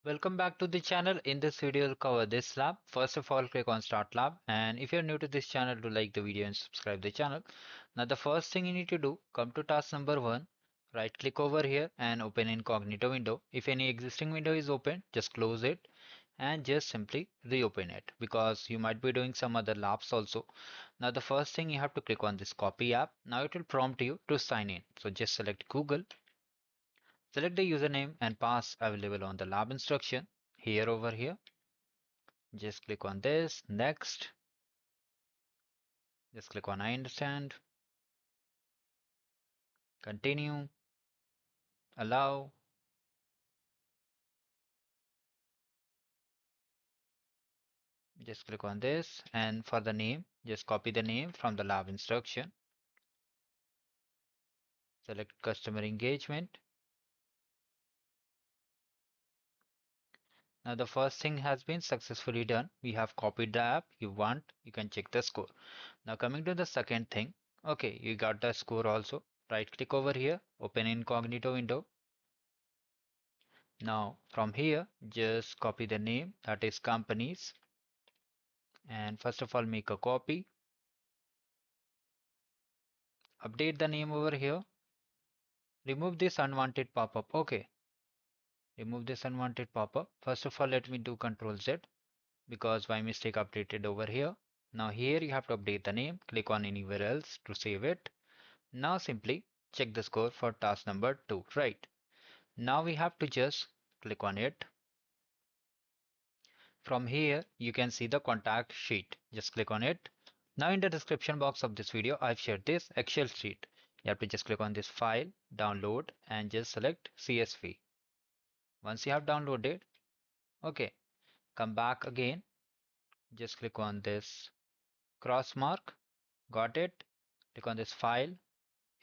Welcome back to the channel. In this video, we'll cover this lab. First of all, click on Start Lab. And if you're new to this channel, do like the video and subscribe the channel. Now, the first thing you need to do, come to task number 1. Right click over here and open incognito window. If any existing window is open, just close it and just simply reopen it because you might be doing some other labs also. Now, the first thing you have to click on this copy app. Now, it will prompt you to sign in. So just select Google. Select the username and pass available on the lab instruction. Here over here, just click on this, next, just click on I understand, continue, allow, just click on this, and for the name, just copy the name from the lab instruction, select customer engagement. Now the first thing has been successfully done. We have copied the app. You want, you can check the score. Now coming to the second thing, okay, you got the score also. Right click over here, open incognito window. Now from here, just copy the name, that is companies, and first of all make a copy, update the name over here, remove this unwanted pop-up. Okay, remove this unwanted pop-up. First of all, let me do Control Z because by mistake updated over here. Now here you have to update the name, click on anywhere else to save it. Now simply check the score for task number 2, right? Now we have to just click on it. From here, you can see the contact sheet. Just click on it. Now in the description box of this video, I've shared this Excel sheet. You have to just click on this file, download, and just select CSV. Once you have downloaded, okay, come back again. Just click on this cross mark. Got it? Click on this file,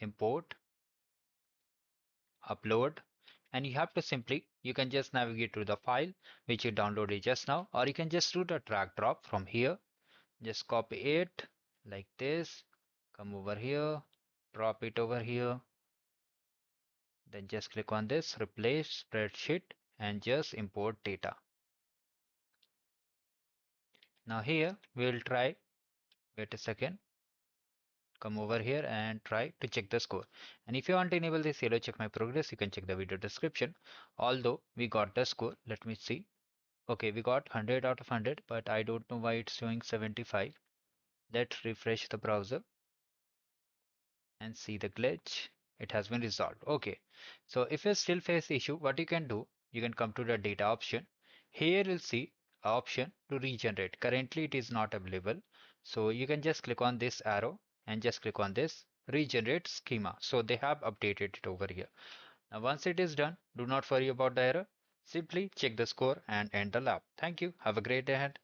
import, upload, and you have to simply, you can just navigate to the file which you downloaded just now, or you can just do the drag drop from here. Just copy it like this, come over here, drop it over here, then just click on this replace spreadsheet and just import data. Now here we'll try, wait a second, come over here and try to check the score. And if you want to enable this yellow check my progress, you can check the video description. Although we got the score, let me see. Okay, we got 100 out of 100, but I don't know why it's showing 75. Let's refresh the browser and see the glitch. It has been resolved. Okay, so if you still face issue, what you can do, you can come to the data option. Here you'll see option to regenerate. Currently it is not available, so you can just click on this arrow and just click on this regenerate schema. So they have updated it over here. Now once it is done, do not worry about the error. Simply check the score and end the lab. Thank you. Have a great day ahead.